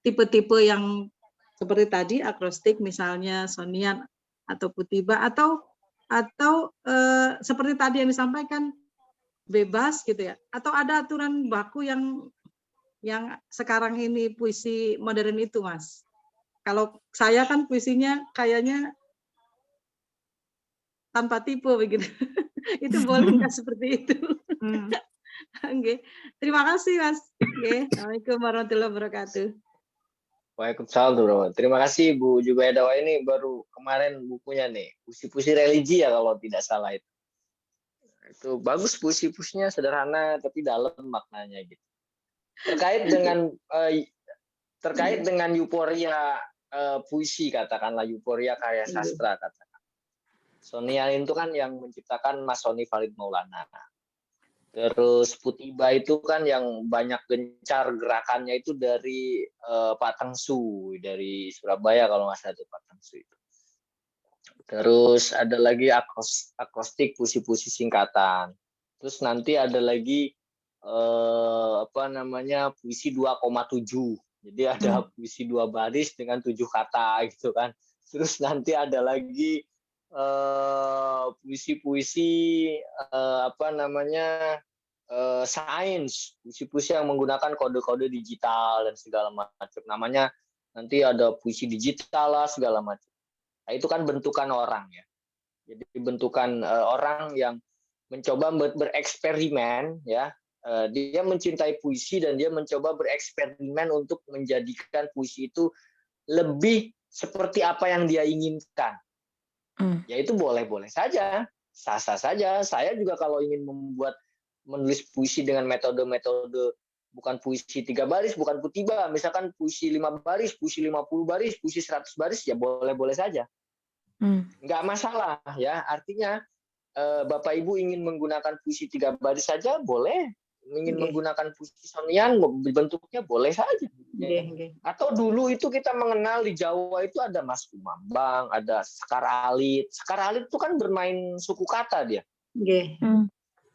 tipe-tipe yang seperti tadi akrostik misalnya, sonian atau Putiba atau seperti tadi yang disampaikan bebas gitu ya, atau ada aturan baku yang sekarang ini puisi modern itu, Mas? Kalau saya kan puisinya kayaknya tanpa tipe begitu. Itu boleh nggak seperti itu? Oke. Terima kasih, Mas. Oke. Assalamualaikum warahmatullahi wabarakatuh. Waalaikumsalam bro. Terima kasih Bu Jubaidah. Ini baru kemarin bukunya nih, puisi-puisi religi ya kalau tidak salah itu. Itu bagus puisi-puisinya, sederhana tapi dalam maknanya gitu. Terkait dengan euforia puisi, katakanlah euforia karya sastra katakan. Sonian itu kan yang menciptakan Mas Soni Farid Maulana. Terus Putiba itu kan yang banyak gencar gerakannya itu dari Pak Tengsu dari Surabaya kalau nggak salah itu Pak Tengsu itu. Terus ada lagi akrostik puisi-puisi singkatan. Terus nanti ada lagi puisi 2,7. Jadi ada puisi 2 baris dengan 7 kata gitu kan. Terus nanti ada lagi puisi-puisi sains, puisi-puisi yang menggunakan kode-kode digital dan segala macam. Namanya nanti ada puisi digital lah segala macam. Nah, itu kan bentukan orang ya. Jadi bentukan orang yang mencoba bereksperimen ya. Dia mencintai puisi dan dia mencoba bereksperimen untuk menjadikan puisi itu lebih seperti apa yang dia inginkan. Ya itu boleh-boleh saja, sah-sah saja. Saya juga kalau ingin menulis puisi dengan metode-metode bukan puisi 3 baris, bukan kutiba, misalkan puisi 5 baris, puisi 50 baris, puisi 100 baris, ya boleh-boleh saja. Nggak masalah ya, artinya Bapak Ibu ingin menggunakan puisi 3 baris saja, boleh. Ingin menggunakan puisi sonian, bentuknya boleh saja. Atau dulu itu kita mengenal di Jawa itu ada Mas Kumambang, ada Sekar Alit. Sekar Alit itu kan bermain suku kata dia.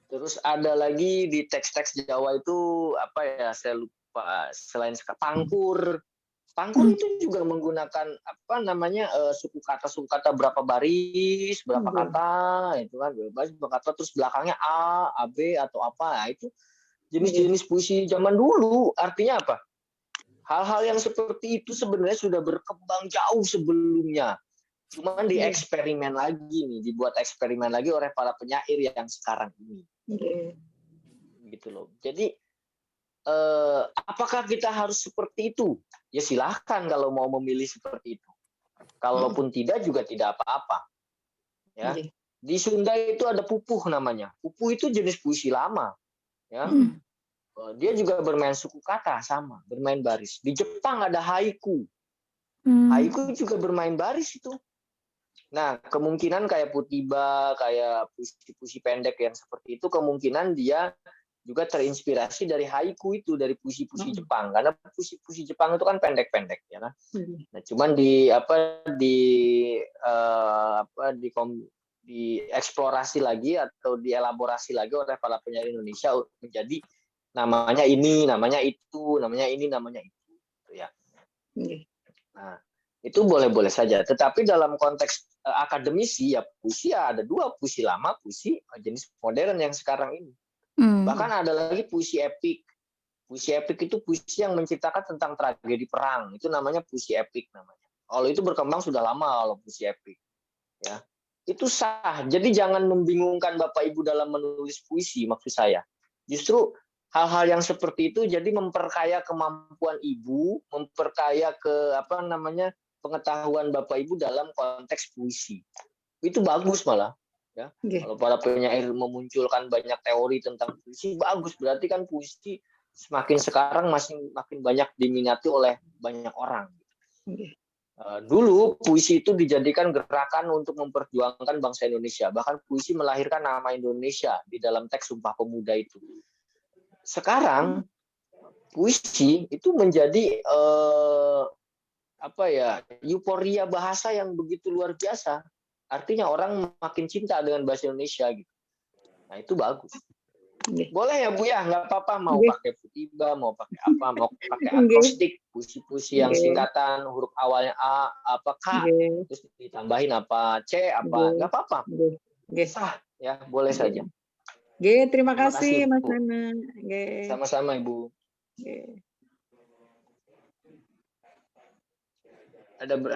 Terus ada lagi di teks-teks Jawa itu apa ya, saya lupa, selain Pangkur. Pangkur itu juga menggunakan apa namanya suku kata berapa baris, berapa kata, itu kan berapa kata, terus belakangnya A, B atau apa. Nah, itu jenis-jenis puisi zaman dulu. Artinya apa? Hal-hal yang seperti itu sebenarnya sudah berkembang jauh sebelumnya. Cuman dieksperimen lagi nih, dibuat eksperimen lagi oleh para penyair yang sekarang ini. Gitu loh. Jadi apakah kita harus seperti itu? Ya silahkan kalau mau memilih seperti itu. Kalaupun tidak juga tidak apa-apa. Ya. Di Sunda itu ada pupuh namanya. Pupuh itu jenis puisi lama. Ya. Dia juga bermain suku kata sama, bermain baris. Di Jepang ada haiku. Haiku juga bermain baris itu. Nah, kemungkinan kayak Putiba, kayak puisi-puisi pendek yang seperti itu, kemungkinan dia juga terinspirasi dari haiku itu, dari puisi-puisi Jepang, karena puisi-puisi Jepang itu kan pendek-pendek ya kan. Nah, cuman dieksplorasi lagi atau dielaborasi lagi oleh para penyair Indonesia menjadi namanya ini, namanya itu, namanya ini, namanya itu, ya. Nah, itu boleh-boleh saja. Tetapi dalam konteks akademisi ya puisi ya ada dua, puisi lama, puisi jenis modern yang sekarang ini. Bahkan ada lagi puisi epik. Puisi epik itu puisi yang menceritakan tentang tragedi perang. Itu namanya puisi epik namanya. Kalau itu berkembang sudah lama kalau puisi epik. Ya. Itu sah. Jadi jangan membingungkan Bapak Ibu dalam menulis puisi maksud saya. Justru hal-hal yang seperti itu jadi memperkaya kemampuan Ibu, memperkaya pengetahuan Bapak Ibu dalam konteks puisi. Itu bagus malah. Ya. Kalau para penyair memunculkan banyak teori tentang puisi, bagus. Berarti kan puisi semakin sekarang makin banyak diminati oleh banyak orang. Dulu puisi itu dijadikan gerakan untuk memperjuangkan bangsa Indonesia. Bahkan puisi melahirkan nama Indonesia di dalam teks Sumpah Pemuda itu. Sekarang puisi itu menjadi euforia bahasa yang begitu luar biasa. Artinya orang makin cinta dengan bahasa Indonesia gitu. Nah itu bagus. Boleh ya Bu ya, nggak apa-apa mau pakai Putiba, mau pakai apa, mau pakai akrostik, puisi-puisi yang singkatan, huruf awalnya A, apa K, terus ditambahin apa C, apa, nggak apa-apa. Sah ya, boleh saja. Terima kasih Mas Nana. Sama-sama Ibu.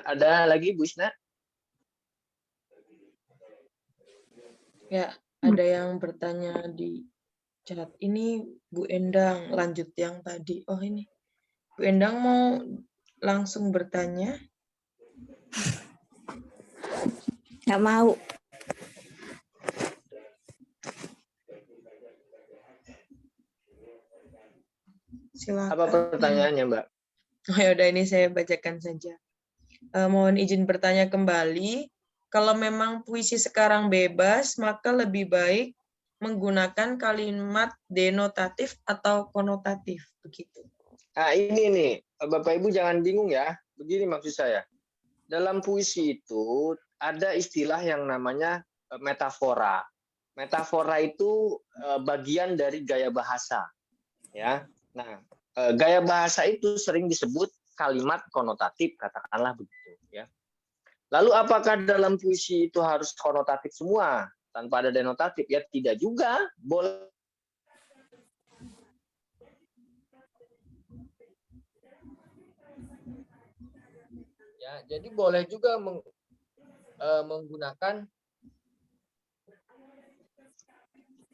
Ada lagi Bu Isna? Ya, ada yang bertanya di chat. Ini Bu Endang, lanjut yang tadi. Oh ini, Bu Endang mau langsung bertanya? Nggak mau. Silakan. Apa pertanyaannya Mbak? Oh ya udah, ini saya bacakan saja. Mohon izin bertanya kembali. Kalau memang puisi sekarang bebas, maka lebih baik menggunakan kalimat denotatif atau konotatif, begitu. Nah ini nih, Bapak Ibu jangan bingung ya. Begini maksud saya. Dalam puisi itu ada istilah yang namanya metafora. Metafora itu bagian dari gaya bahasa. Ya. Nah, gaya bahasa itu sering disebut kalimat konotatif, katakanlah begitu. Ya. Lalu apakah dalam puisi itu harus konotatif semua tanpa ada denotatif? Ya tidak juga. Boleh. Ya, jadi boleh juga menggunakan.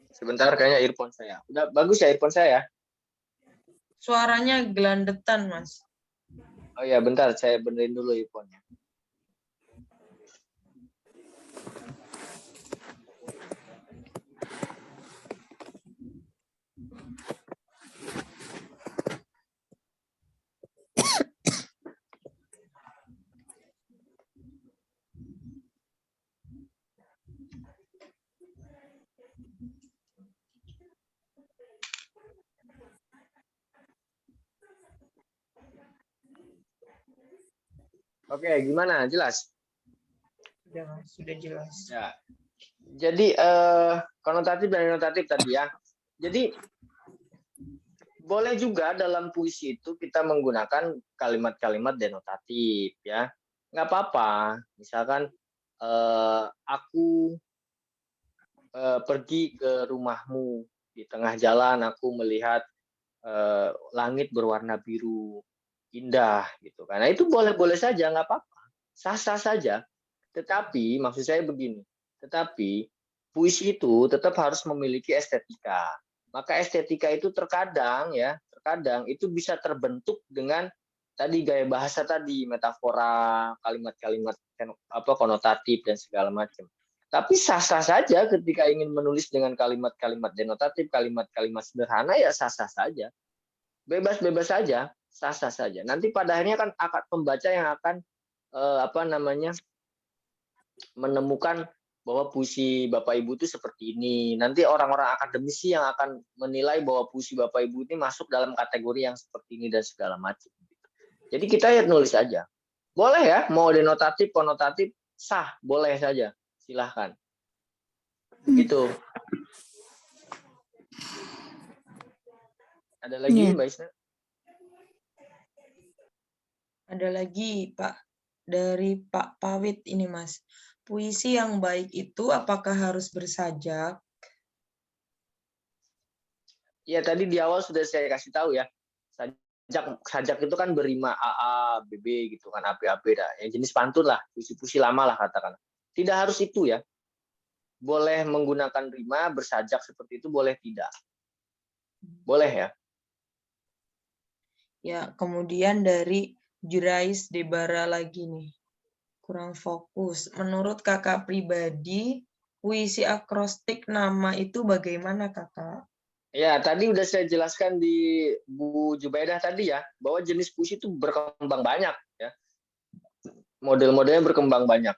Sebentar, kayaknya earphone saya. Udah bagus ya earphone saya? Suaranya gelandetan, Mas. Oh ya, bentar, saya benerin dulu earphone-nya. Oke, gimana? Jelas? Sudah jelas. Ya. Jadi konotatif dan denotatif tadi ya. Jadi boleh juga dalam puisi itu kita menggunakan kalimat-kalimat denotatif ya. Nggak apa-apa. Misalkan aku pergi ke rumahmu, di tengah jalan aku melihat langit berwarna biru indah gitu kan. Nah, itu boleh-boleh saja, nggak apa-apa. Sah-sah saja. Tetapi maksud saya begini, tetapi puisi itu tetap harus memiliki estetika. Maka estetika itu terkadang itu bisa terbentuk dengan tadi gaya bahasa tadi, metafora, kalimat-kalimat konotatif dan segala macam. Tapi sah-sah saja ketika ingin menulis dengan kalimat-kalimat denotatif, kalimat-kalimat sederhana ya sah-sah saja. Bebas-bebas saja, sah-sah saja. Nanti pada akhirnya kan akan pembaca yang akan menemukan bahwa puisi Bapak Ibu itu seperti ini. Nanti orang-orang akademisi yang akan menilai bahwa puisi Bapak Ibu ini masuk dalam kategori yang seperti ini dan segala macam. Jadi kita ya nulis aja. Boleh ya, mau denotatif, konotatif, sah, boleh saja. Silahkan. Gitu. Ada lagi Mbak Isna? Ada lagi Pak, dari Pak Pawit ini Mas. Puisi yang baik itu apakah harus bersajak? Ya tadi di awal sudah saya kasih tahu ya. Sajak itu kan berima AA, BB gitu kan, AP dah. Yang jenis pantun lah, puisi-puisi lama lah katakan. Tidak harus itu ya. Boleh menggunakan rima, bersajak seperti itu, boleh tidak. Boleh ya. Ya, kemudian dari Jurais Debara lagi nih. Kurang fokus. Menurut kakak pribadi, puisi akrostik nama itu bagaimana kakak? Ya, tadi udah saya jelaskan di Bu Jubaidah tadi ya, bahwa jenis puisi itu berkembang banyak ya. Model-modelnya berkembang banyak.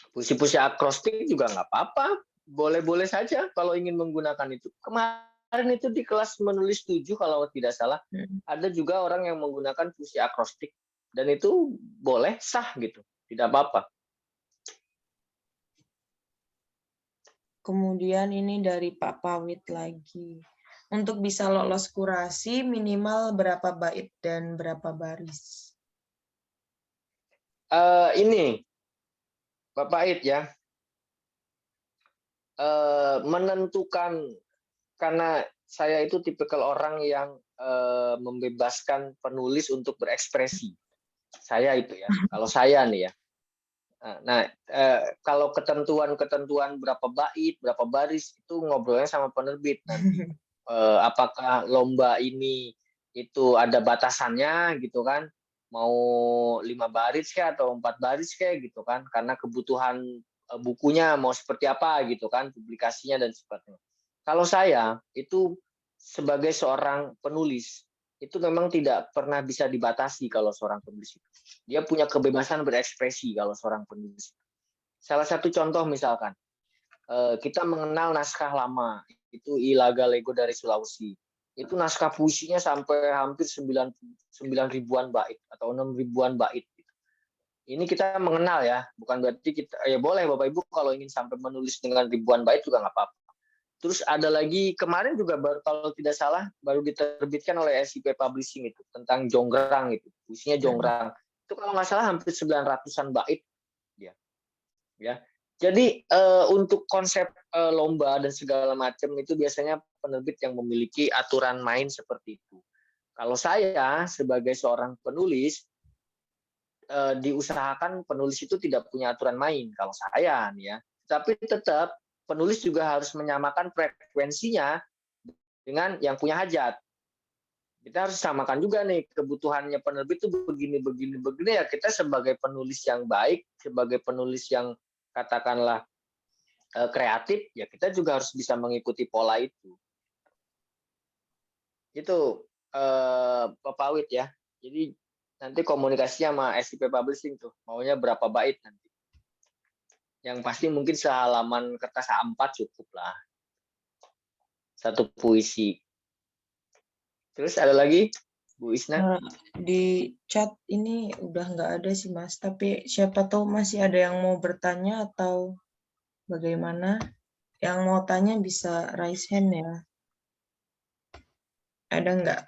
Puisi-puisi akrostik juga nggak apa-apa, boleh-boleh saja kalau ingin menggunakan itu. Kemarin itu di kelas menulis 7 kalau tidak salah, ada juga orang yang menggunakan puisi akrostik dan itu boleh, sah gitu, tidak apa-apa. Kemudian ini dari Pak Pawit lagi. Untuk bisa lolos kurasi minimal berapa bait dan berapa baris? Ini Bapak Id ya, menentukan, karena saya itu tipikal orang yang membebaskan penulis untuk berekspresi. Saya itu ya, kalau saya nih ya. Nah, kalau ketentuan berapa bait, berapa baris itu ngobrolnya sama penerbit nanti. Apakah lomba ini itu ada batasannya gitu kan? Mau 5 baris kayak atau 4 baris kayak gitu kan? Karena kebutuhan bukunya mau seperti apa gitu kan, publikasinya dan sebagainya. Kalau saya itu sebagai seorang penulis itu memang tidak pernah bisa dibatasi kalau seorang penulis itu. Dia punya kebebasan berekspresi kalau seorang penulis. Salah satu contoh misalkan, kita mengenal naskah lama, itu Ilaga Lego dari Sulawesi. Itu naskah puisinya sampai hampir 9 ribuan bait atau 6 ribuan bait. Ini kita mengenal ya, bukan berarti kita, ya boleh Bapak Ibu kalau ingin sampai menulis dengan ribuan bait juga nggak apa-apa. Terus ada lagi kemarin juga baru kalau tidak salah baru diterbitkan oleh SIP Publishing itu tentang Jonggrang itu, puisinya Jonggrang. Itu kalau nggak salah hampir 900-an bait dia. Ya. Jadi untuk konsep lomba dan segala macam itu biasanya penerbit yang memiliki aturan main seperti itu. Kalau saya sebagai seorang penulis diusahakan penulis itu tidak punya aturan main kalau saya nih ya. Tapi tetap penulis juga harus menyamakan frekuensinya dengan yang punya hajat. Kita harus samakan juga nih kebutuhannya penerbit itu begini ya, kita sebagai penulis yang baik, sebagai penulis yang katakanlah kreatif, ya kita juga harus bisa mengikuti pola itu. Itu Pak Pawit ya. Jadi nanti komunikasinya sama SIP Publishing tuh, maunya berapa bait nanti. Yang pasti mungkin sehalaman kertas A4 cukup lah. Satu puisi. Terus ada lagi? Bu Isna? Di chat ini udah nggak ada sih Mas, tapi siapa tahu masih ada yang mau bertanya atau bagaimana? Yang mau tanya bisa raise hand ya. Ada nggak?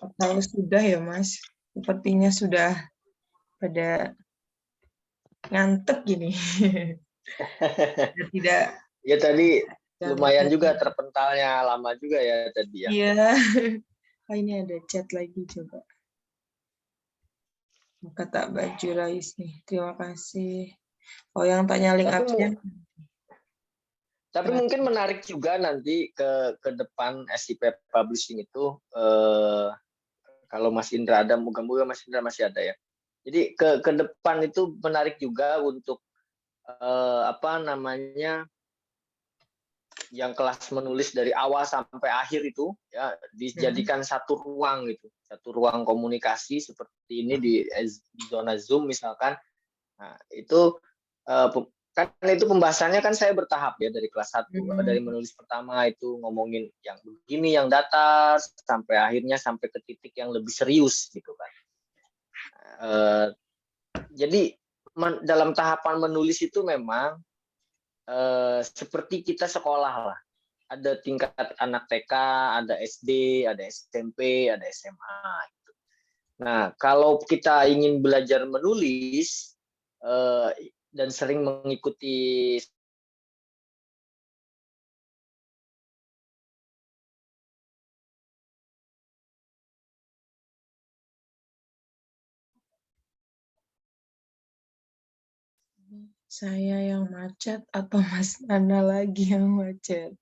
Atau sudah ya Mas? Sepertinya sudah pada ngantuk gini. Tidak. Ya tadi lumayan juga terpentalnya, lama juga ya tadi ya. Iya. Oh, ini ada chat lagi coba. Kata baju Rais nih. Terima kasih. Oh, yang tanya link absen. Tapi mungkin menarik juga nanti ke depan SIP Publishing itu kalau Mas Indra ada, moga-moga Mas Indra masih ada ya. Jadi ke depan itu menarik juga untuk yang kelas menulis dari awal sampai akhir itu ya dijadikan satu ruang gitu, satu ruang komunikasi seperti ini di zona Zoom misalkan. Nah, itu karena itu pembahasannya kan saya bertahap ya dari kelas 1, dari menulis pertama itu ngomongin yang begini, yang datar, sampai akhirnya sampai ke titik yang lebih serius gitu kan. Jadi dalam tahapan menulis itu memang seperti kita sekolah lah. Ada tingkat anak TK, ada SD, ada SMP, ada SMA. Gitu. Nah, kalau kita ingin belajar menulis dan sering mengikuti Saya yang macet atau Mas Nana lagi yang macet?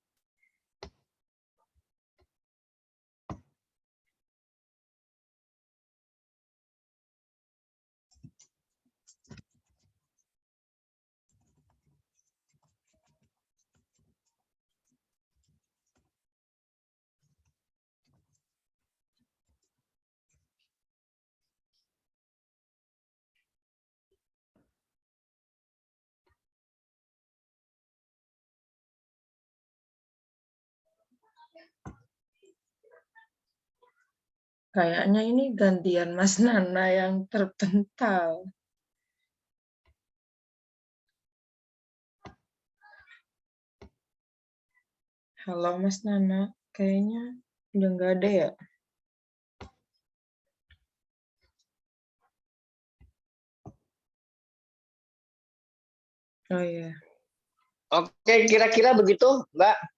Kayaknya ini gantian Mas Nana yang terpental. Halo Mas Nana, kayaknya udah nggak ada ya? Oh iya. Oke, kira-kira begitu, Mbak.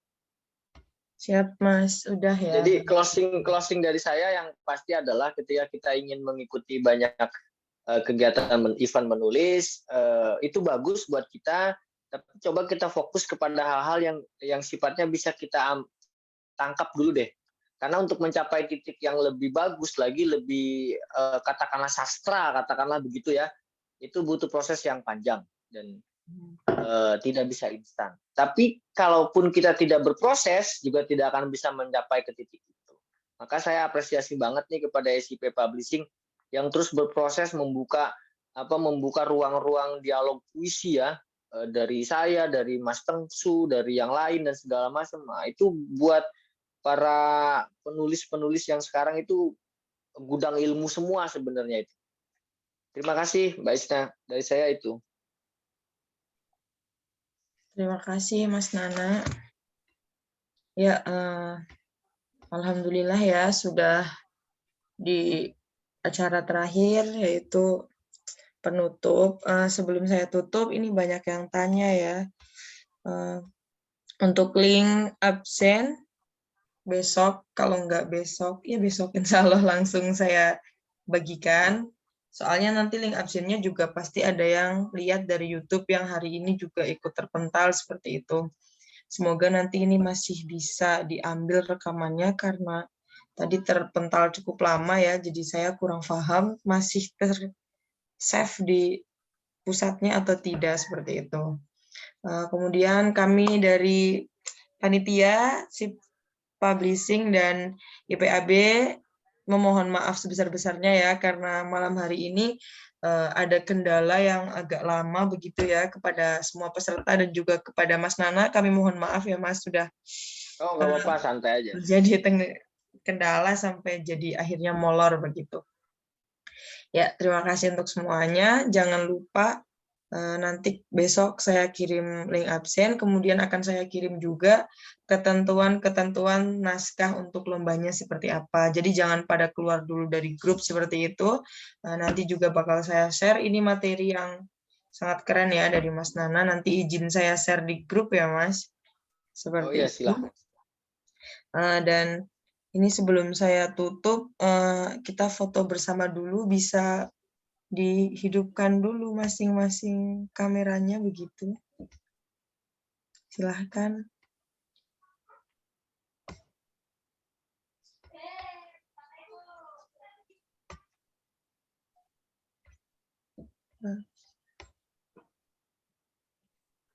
Siap Mas, udah ya. Jadi closing dari saya yang pasti adalah ketika kita ingin mengikuti banyak kegiatan event menulis, itu bagus buat kita, tapi coba kita fokus kepada hal-hal yang sifatnya bisa kita tangkap dulu deh. Karena untuk mencapai titik yang lebih bagus lagi, lebih katakanlah sastra, katakanlah begitu ya, itu butuh proses yang panjang dan tidak bisa instan. Tapi kalaupun kita tidak berproses, juga tidak akan bisa mencapai ke titik itu. Maka saya apresiasi banget nih kepada SIP Publishing yang terus berproses membuka ruang-ruang dialog puisi ya, dari saya, dari Mas Tengsu, dari yang lain dan segala macam. Nah, itu buat para penulis-penulis yang sekarang itu gudang ilmu semua sebenarnya itu. Terima kasih Mbak Isna, dari saya itu. Terima kasih Mas Nana. Ya, alhamdulillah ya sudah di acara terakhir yaitu penutup. Sebelum saya tutup, ini banyak yang tanya ya. Untuk link absen besok, kalau nggak besok, ya besok insya Allah langsung saya bagikan. Soalnya nanti link absennya juga pasti ada yang lihat dari YouTube yang hari ini juga ikut terpental seperti itu. Semoga nanti ini masih bisa diambil rekamannya karena tadi terpental cukup lama ya, jadi saya kurang paham masih ter-save di pusatnya atau tidak seperti itu. Kemudian kami dari panitia SIP Publishing dan IPAB memohon maaf sebesar-besarnya ya karena malam hari ini ada kendala yang agak lama begitu ya kepada semua peserta dan juga kepada Mas Nana. Kami mohon maaf ya Mas sudah Oh, nggak apa-apa, santai aja. Terjadi kendala sampai jadi akhirnya molor begitu. Ya, terima kasih untuk semuanya. Jangan lupa nanti besok saya kirim link absen, kemudian akan saya kirim juga ketentuan-ketentuan naskah untuk lombanya seperti apa. Jadi jangan pada keluar dulu dari grup seperti itu. Nanti juga bakal saya share. Ini materi yang sangat keren ya dari Mas Nana. Nanti izin saya share di grup ya, Mas. Oh Seperti iya, itu. silahkan. Dan ini sebelum saya tutup, kita foto bersama dulu, bisa dihidupkan dulu masing-masing kameranya begitu. Silahkan.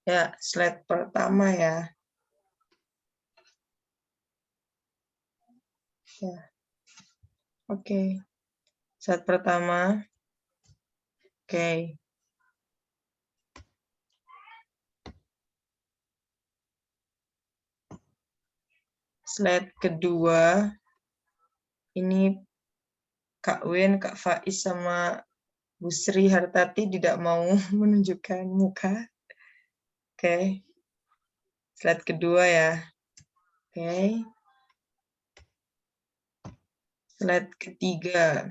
Ya, slide pertama ya. Ya. Oke. Slide pertama. Oke. Slide kedua. Ini Kak Wen, Kak Faiz sama Bu Sri Hartati tidak mau menunjukkan muka. Oke. Slide kedua ya. Oke. Slide ketiga.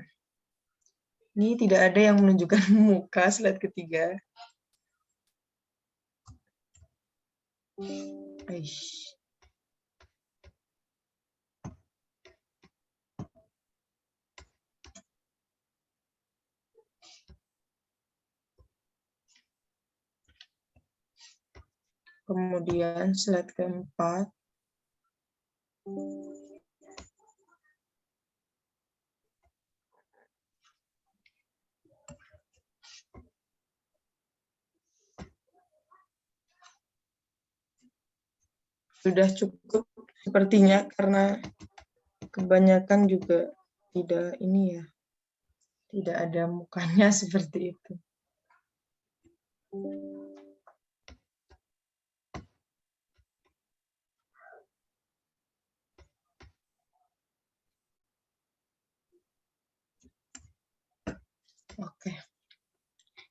Ini tidak ada yang menunjukkan muka slide ketiga. Aish. Kemudian slide keempat. Sudah cukup sepertinya karena kebanyakan juga tidak ini ya. Tidak ada mukanya seperti itu. Oke.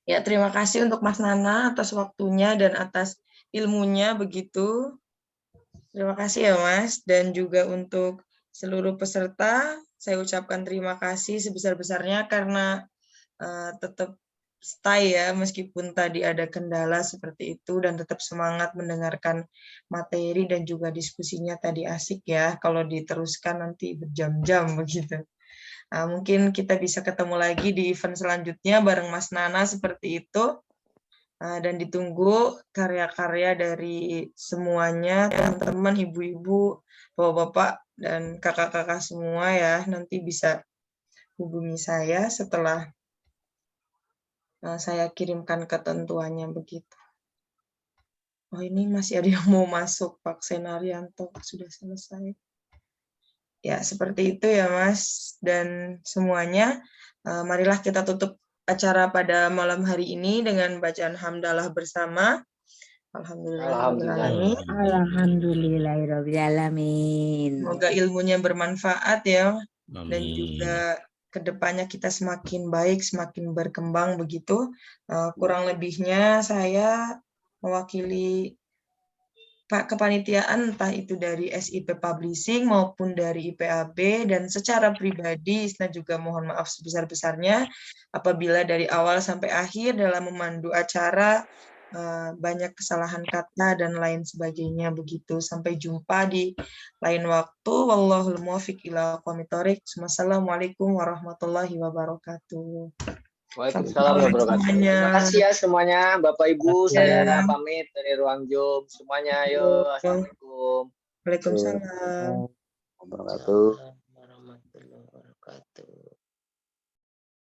Ya, terima kasih untuk Mas Nana atas waktunya dan atas ilmunya begitu. Terima kasih ya Mas. Dan juga untuk seluruh peserta, saya ucapkan terima kasih sebesar-besarnya karena tetap stay ya, meskipun tadi ada kendala seperti itu, dan tetap semangat mendengarkan materi dan juga diskusinya tadi asik ya. Kalau diteruskan nanti berjam-jam begitu. Mungkin kita bisa ketemu lagi di event selanjutnya bareng Mas Nana seperti itu. Dan ditunggu karya-karya dari semuanya, teman-teman, ibu-ibu, bapak-bapak, dan kakak-kakak semua ya. Nanti bisa hubungi saya setelah saya kirimkan ketentuannya begitu. Oh, ini masih ada yang mau masuk, Pak Senarianto, sudah selesai. Ya, seperti itu ya Mas dan semuanya. Marilah kita tutup acara pada malam hari ini dengan bacaan hamdalah bersama. Alhamdulillahirrahmanirrahim. Alhamdulillahirrahmanirrahim. Semoga ilmunya bermanfaat ya. Dan juga kedepannya kita semakin baik, semakin berkembang begitu. Kurang lebihnya saya mewakili kepanitiaan entah itu dari SIP Publishing maupun dari IPAB, dan secara pribadi Isna juga mohon maaf sebesar-besarnya apabila dari awal sampai akhir dalam memandu acara banyak kesalahan kata dan lain sebagainya begitu. Sampai jumpa di lain waktu. Wallahul muwaffiq ila aqwamit thoriq. Wassalamualaikum warahmatullahi wabarakatuh. Waalaikumsalam warahmatullahi wabarakatuh. Terima kasih ya semuanya, Bapak Ibu. Saya pamit dari ruang Zoom. Semuanya, ayo. Assalamualaikum. Waalaikumsalam. Wabarakatuh. Warahmatullahi wabarakatuh.